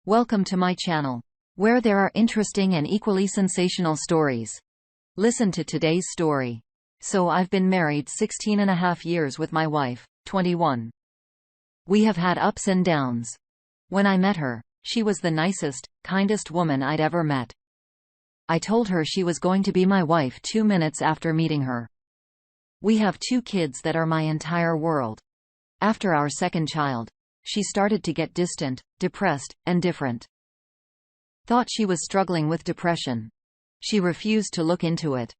Welcome to my channel, where there are interesting and equally sensational stories. Listen to today's story. So I've been married 16.5 years with my wife, 21. We have had ups and downs. When I met her, she was the nicest, kindest woman I'd ever met. I told her she was going to be my wife 2 minutes after meeting her. We have 2 kids that are my entire world. After our second child, she started to get distant, depressed, and different. Thought she was struggling with depression. She refused to look into it.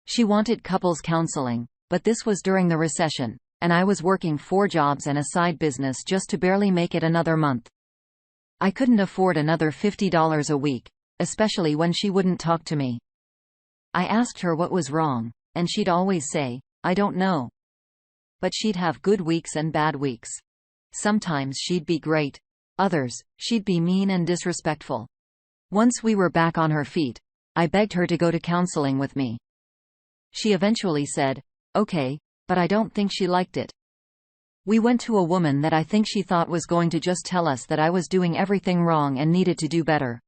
She wanted couples counseling, but this was during the recession, and I was working 4 jobs and a side business just to barely make it another month. I couldn't afford another $50 a week, especially when she wouldn't talk to me. I asked her what was wrong, and she'd always say, "I don't know." But she'd have good weeks and bad weeks. Sometimes she'd be great. Others, she'd be mean and disrespectful. Once we were back on her feet, I begged her to go to counseling with me. She eventually said, "Okay," but I don't think she liked it. We went to a woman that I think she thought was going to just tell us that I was doing everything wrong and needed to do better.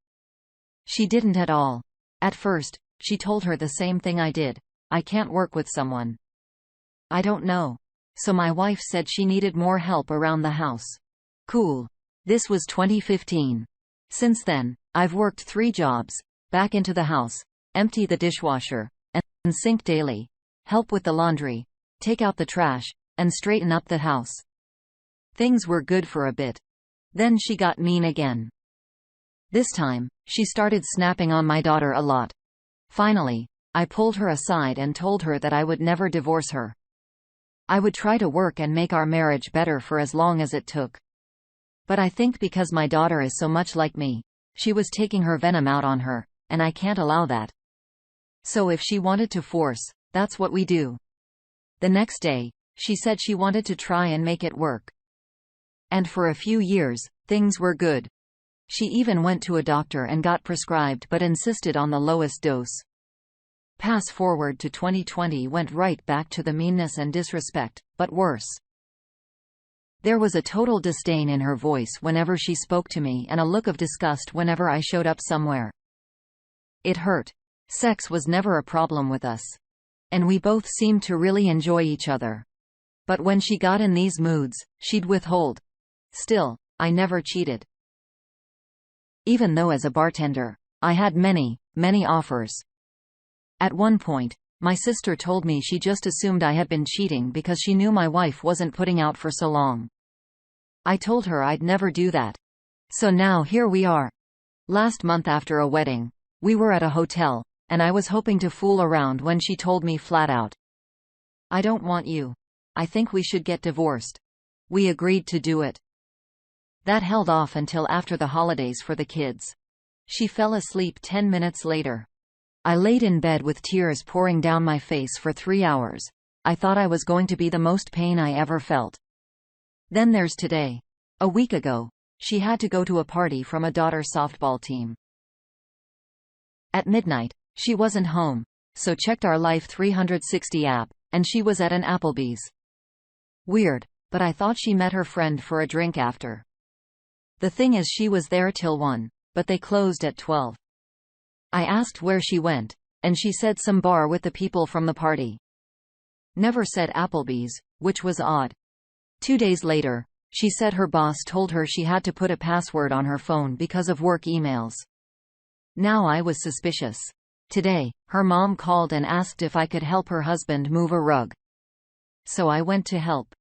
She didn't at all. At first, she told her the same thing I did. I can't work with someone I don't know. So my wife said she needed more help around the house. Cool. This was 2015. Since then, I've worked 3 jobs, back into the house, empty the dishwasher, and sink daily, help with the laundry, take out the trash, and straighten up the house. Things were good for a bit. Then she got mean again. This time, she started snapping on my daughter a lot. Finally, I pulled her aside and told her that I would never divorce her. I would try to work and make our marriage better for as long as it took. But I think because my daughter is so much like me, she was taking her venom out on her, and I can't allow that. So if she wanted to force, that's what we do. The next day, she said she wanted to try and make it work. And for a few years, things were good. She even went to a doctor and got prescribed but insisted on the lowest dose. Pass forward to 2020 went right back to the meanness and disrespect, but worse. There was a total disdain in her voice whenever she spoke to me and a look of disgust whenever I showed up somewhere. It hurt. Sex was never a problem with us. And we both seemed to really enjoy each other. But when she got in these moods, she'd withhold. Still, I never cheated. Even though as a bartender, I had many offers. At one point, my sister told me she just assumed I had been cheating because she knew my wife wasn't putting out for so long. I told her I'd never do that. So now here we are. Last month after a wedding, we were at a hotel, and I was hoping to fool around when she told me flat out, "I don't want you. I think we should get divorced." We agreed to do it. That held off until after the holidays for the kids. She fell asleep 10 minutes later. I laid in bed with tears pouring down my face for 3 hours. I thought I was going to be the most pain I ever felt. Then there's today. A week ago, she had to go to a party from a daughter's softball team. At midnight, she wasn't home, so checked our Life 360 app, and she was at an Applebee's. Weird, but I thought she met her friend for a drink after. The thing is she was there till 1, but they closed at 12. I asked where she went, and she said some bar with the people from the party. Never said Applebee's, which was odd. 2 days later, she said her boss told her she had to put a password on her phone because of work emails. Now I was suspicious. Today, her mom called and asked if I could help her husband move a rug. So I went to help.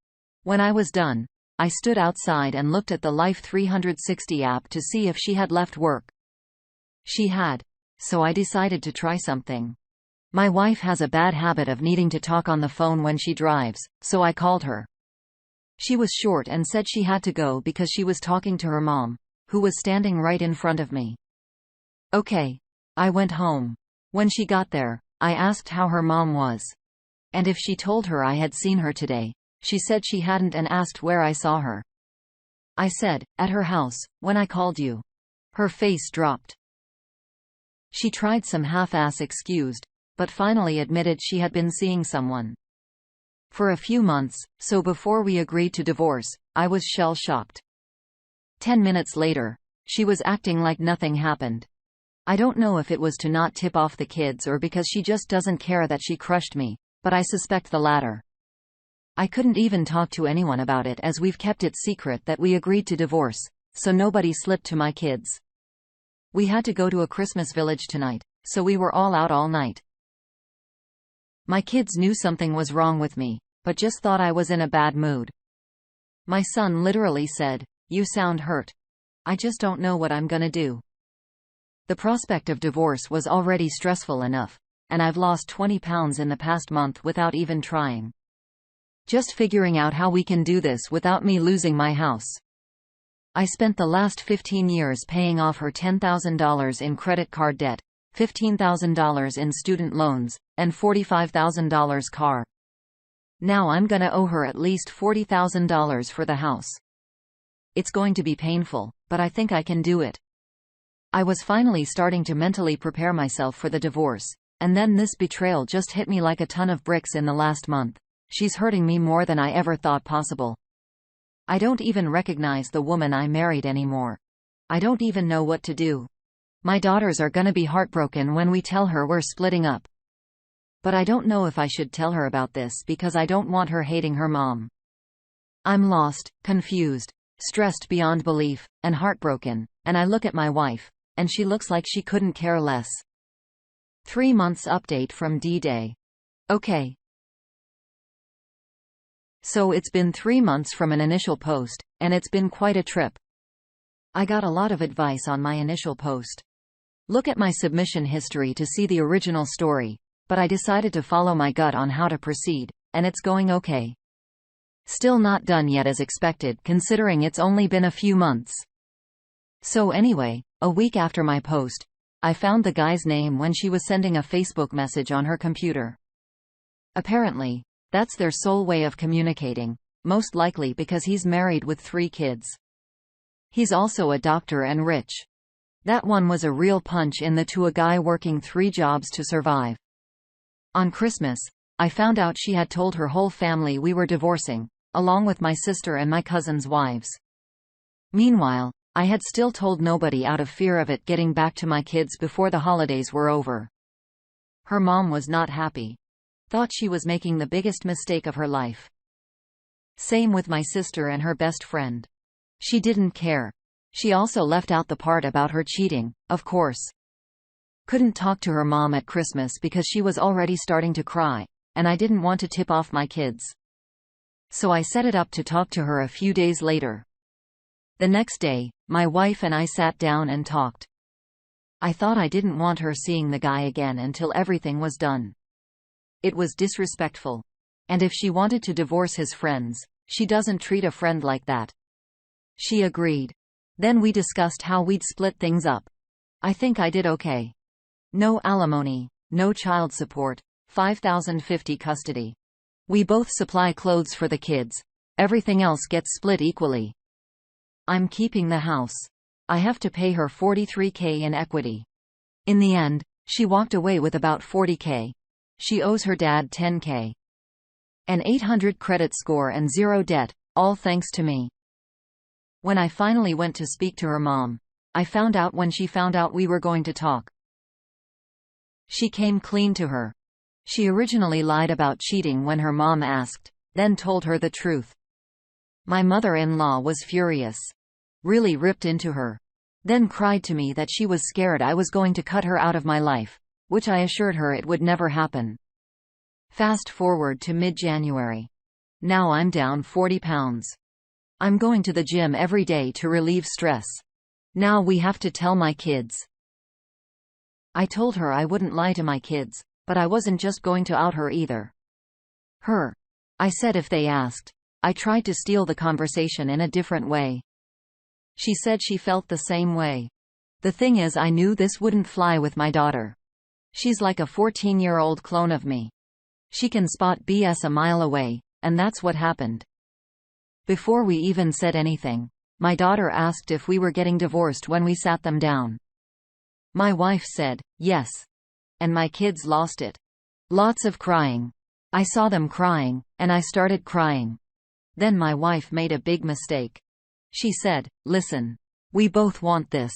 When I was done, I stood outside and looked at the Life 360 app to see if she had left work. She had. So I decided to try something. My wife has a bad habit of needing to talk on the phone when she drives, so I called her. She was short and said she had to go because she was talking to her mom, who was standing right in front of me. Okay. I went home. When she got there, I asked how her mom was. And if she told her I had seen her today. She said she hadn't and asked where I saw her. I said, "At her house, when I called you." Her face dropped. She tried some half-ass excuse, but finally admitted she had been seeing someone. For a few months, so before we agreed to divorce, I was shell-shocked. 10 minutes later, She was acting like nothing happened. I don't know if it was to not tip off the kids or because she just doesn't care that she crushed me, but I suspect the latter. I couldn't even talk to anyone about it as we've kept it secret that we agreed to divorce, so nobody slipped to my kids. We had to go to a Christmas village tonight, so we were all out all night. My kids knew something was wrong with me, but just thought I was in a bad mood. My son literally said, "You sound hurt. I just don't know what I'm gonna do." The prospect of divorce was already stressful enough, and I've lost 20 pounds in the past month without even trying. Just figuring out how we can do this without me losing my house. I spent the last 15 years paying off her $10,000 in credit card debt, $15,000 in student loans, and $45,000 car. Now I'm gonna owe her at least $40,000 for the house. It's going to be painful, but I think I can do it. I was finally starting to mentally prepare myself for the divorce, and then this betrayal just hit me like a ton of bricks in the last month. She's hurting me more than I ever thought possible. I don't even recognize the woman I married anymore. I don't even know what to do. My daughters are gonna be heartbroken when we tell her we're splitting up. But I don't know if I should tell her about this because I don't want her hating her mom. I'm lost, confused, stressed beyond belief, and heartbroken, and I look at my wife, and she looks like she couldn't care less. 3 months update from D-Day. Okay. So it's been 3 months from an initial post, and it's been quite a trip. I got a lot of advice on my initial post. Look at my submission history to see the original story, but I decided to follow my gut on how to proceed, and it's going okay. Still not done yet as expected considering it's only been a few months. So anyway, a week after my post, I found the guy's name when she was sending a Facebook message on her computer. Apparently, that's their sole way of communicating, most likely because he's married with 3 kids. He's also a doctor and rich. That one was a real punch in the to a guy working 3 jobs to survive. On Christmas, I found out she had told her whole family we were divorcing, along with my sister and my cousin's wives. Meanwhile, I had still told nobody out of fear of it getting back to my kids before the holidays were over. Her mom was not happy. Thought she was making the biggest mistake of her life. Same with my sister and her best friend. She didn't care. She also left out the part about her cheating, of course. Couldn't talk to her mom at Christmas because she was already starting to cry, and I didn't want to tip off my kids. So I set it up to talk to her a few days later. The next day, my wife and I sat down and talked. I thought I didn't want her seeing the guy again until everything was done. It was disrespectful. And if she wanted to divorce his friends, she doesn't treat a friend like that. She agreed. Then we discussed how we'd split things up. I think I did okay. No alimony, no child support, $5,050 custody. We both supply clothes for the kids. Everything else gets split equally. I'm keeping the house. I have to pay her $43,000 in equity. In the end, she walked away with about $40,000. She owes her dad $10,000. An 800 credit score and 0 debt, all thanks to me. When I finally went to speak to her mom, I found out when she found out we were going to talk. She came clean to her. She originally lied about cheating when her mom asked, then told her the truth. My mother-in-law was furious. Really ripped into her. Then cried to me that she was scared I was going to cut her out of my life, which I assured her it would never happen. Fast forward to mid-January. Now I'm down 40 pounds. I'm going to the gym every day to relieve stress. Now we have to tell my kids. I told her I wouldn't lie to my kids, but I wasn't just going to out her either. Her. I said if they asked. I tried to steal the conversation in a different way. She said she felt the same way. The thing is, I knew this wouldn't fly with my daughter. She's like a 14-year-old clone of me. She can spot BS a mile away, and that's what happened. Before we even said anything, my daughter asked if we were getting divorced when we sat them down. My wife said, yes. And my kids lost it. Lots of crying. I saw them crying, and I started crying. Then my wife made a big mistake. She said, listen. We both want this.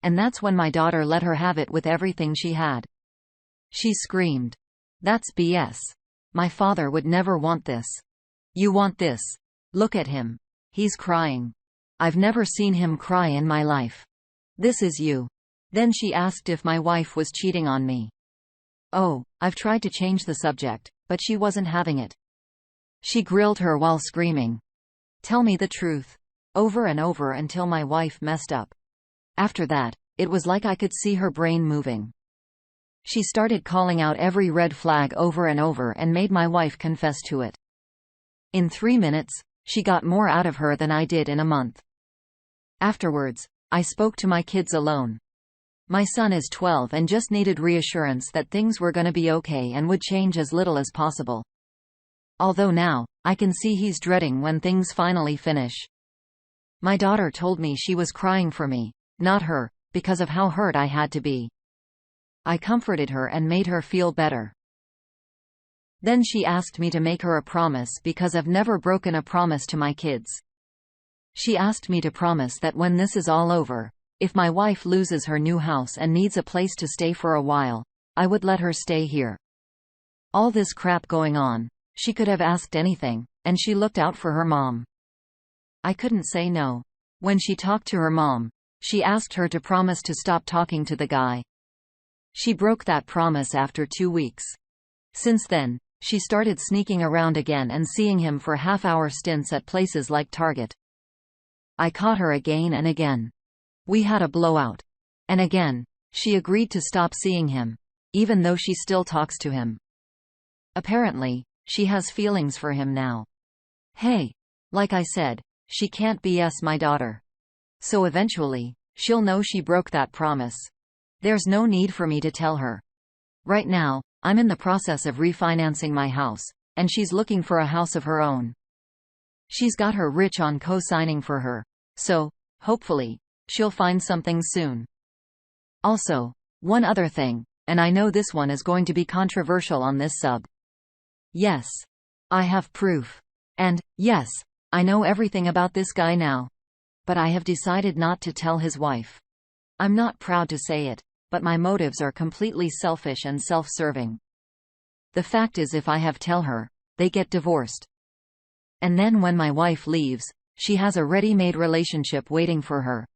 And that's when my daughter let her have it with everything she had. She screamed. That's BS. My father would never want this. You want this. Look at him. He's crying. I've never seen him cry in my life. This is you. Then she asked if my wife was cheating on me. Oh, I've tried to change the subject, but she wasn't having it. She grilled her while screaming. Tell me the truth. Over and over until my wife messed up. After that, it was like I could see her brain moving. She started calling out every red flag over and over and made my wife confess to it. In 3 minutes, she got more out of her than I did in a month. Afterwards, I spoke to my kids alone. My son is 12 and just needed reassurance that things were gonna be okay and would change as little as possible. Although now, I can see he's dreading when things finally finish. My daughter told me she was crying for me, not her, because of how hurt I had to be. I comforted her and made her feel better. Then she asked me to make her a promise because I've never broken a promise to my kids. She asked me to promise that when this is all over, if my wife loses her new house and needs a place to stay for a while, I would let her stay here. All this crap going on, she could have asked anything, and she looked out for her mom. I couldn't say no. When she talked to her mom, she asked her to promise to stop talking to the guy. She broke that promise after 2 weeks. Since then, she started sneaking around again and seeing him for half-hour stints at places like Target. I caught her again and again. We had a blowout. And again, she agreed to stop seeing him, even though she still talks to him. Apparently, she has feelings for him now. Hey, like I said, she can't BS my daughter. So eventually, she'll know she broke that promise. There's no need for me to tell her. Right now, I'm in the process of refinancing my house, and she's looking for a house of her own. She's got her rich on co-signing for her, so, hopefully, she'll find something soon. Also, one other thing, and I know this one is going to be controversial on this sub. Yes, I have proof. And, yes, I know everything about this guy now. But I have decided not to tell his wife. I'm not proud to say it, but my motives are completely selfish and self-serving. The fact is, if I have tell her, they get divorced. And then when my wife leaves, she has a ready-made relationship waiting for her.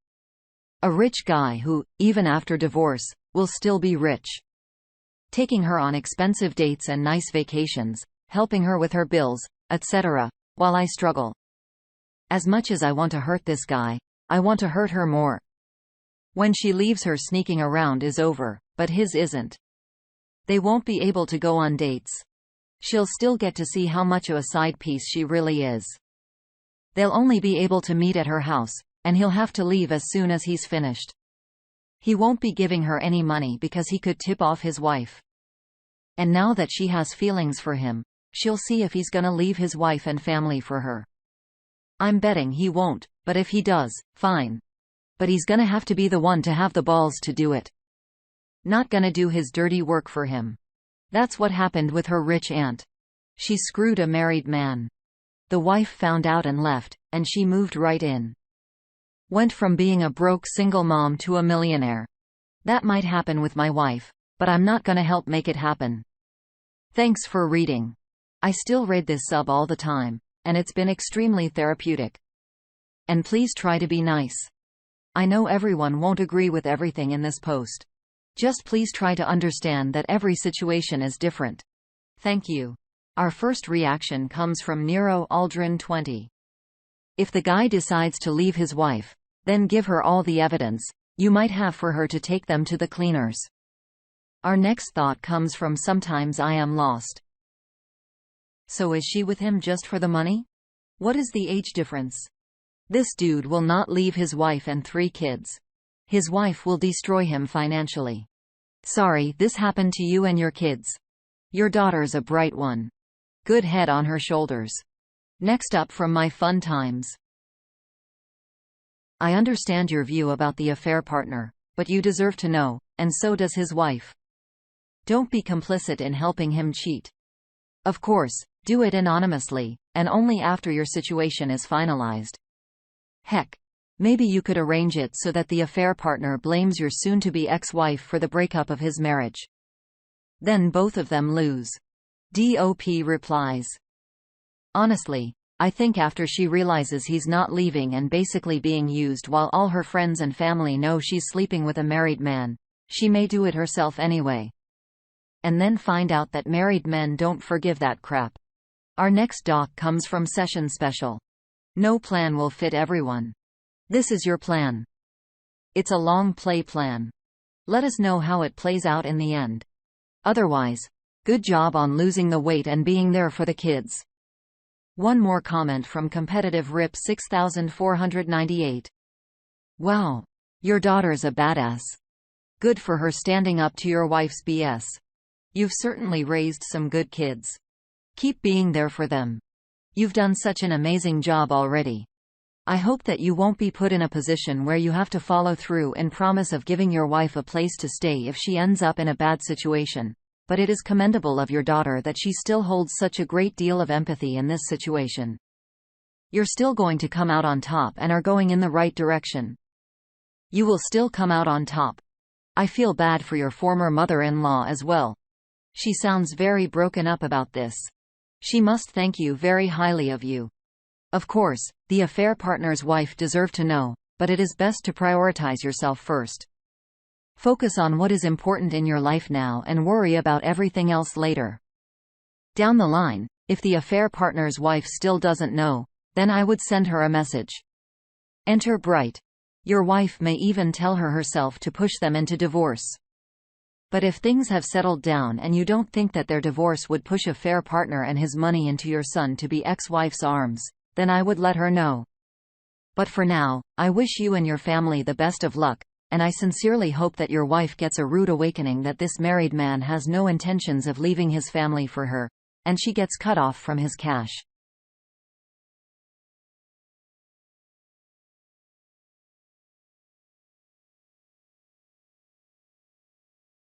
A rich guy who, even after divorce, will still be rich. Taking her on expensive dates and nice vacations, helping her with her bills, etc., while I struggle. As much as I want to hurt this guy, I want to hurt her more. When she leaves, her sneaking around is over, but his isn't. They won't be able to go on dates. She'll still get to see how much of a side piece she really is. They'll only be able to meet at her house, and he'll have to leave as soon as he's finished. He won't be giving her any money because he could tip off his wife. And now that she has feelings for him, she'll see if he's gonna leave his wife and family for her. I'm betting he won't, but if he does, fine. But he's gonna have to be the one to have the balls to do it. Not gonna do his dirty work for him. That's what happened with her rich aunt. She screwed a married man. The wife found out and left, and she moved right in. Went from being a broke single mom to a millionaire. That might happen with my wife, but I'm not gonna help make it happen. Thanks for reading. I still read this sub all the time, and it's been extremely therapeutic. And please try to be nice. I know everyone won't agree with everything in this post. Just please try to understand that every situation is different. Thank you. Our first reaction comes from Nero Aldrin 20. If the guy decides to leave his wife, then give her all the evidence you might have for her to take them to the cleaners. Our next thought comes from Sometimes I Am Lost. So is she with him just for the money? What is the age difference? This dude will not leave his wife and 3 kids. His wife will destroy him financially. Sorry this happened to you and your kids. Your daughter's a bright one. Good head on her shoulders. Next up from My Fun Times. I understand your view about the affair partner, but you deserve to know, and so does his wife. Don't be complicit in helping him cheat. Of course, do it anonymously, and only after your situation is finalized. Heck, Maybe you could arrange it so that the affair partner blames your soon-to-be ex-wife for the breakup of his marriage. Then both of them lose. DOP replies. Honestly, I think after she realizes he's not leaving and basically being used while all her friends and family know she's sleeping with a married man, she may do it herself anyway. And then find out that married men don't forgive that crap. Our next doc comes from Session Special. No plan will fit everyone. This is your plan. It's a long play plan. Let us know how it plays out in the end. Otherwise, good job on losing the weight and being there for the kids. One more comment from Competitive Rip 6498. Wow. Your daughter's a badass. Good for her standing up to your wife's BS. You've certainly raised some good kids. Keep being there for them. You've done such an amazing job already. I hope that you won't be put in a position where you have to follow through and promise of giving your wife a place to stay if she ends up in a bad situation, but it is commendable of your daughter that she still holds such a great deal of empathy in this situation. You're still going to come out on top and are going in the right direction. You will still come out on top. I feel bad for your former mother-in-law as well. She sounds very broken up about this. She must thank you very highly of you. Of course, the affair partner's wife deserves to know, but it is best to prioritize yourself first. Focus on what is important in your life now and worry about everything else later. Down the line, if the affair partner's wife still doesn't know, then I would send her a message. Enter Bright. Your wife may even tell her herself to push them into divorce. But if things have settled down and you don't think that their divorce would push affair partner and his money into your soon-to-be ex-wife's arms, then I would let her know. But for now, I wish you and your family the best of luck, and I sincerely hope that your wife gets a rude awakening that this married man has no intentions of leaving his family for her, and she gets cut off from his cash.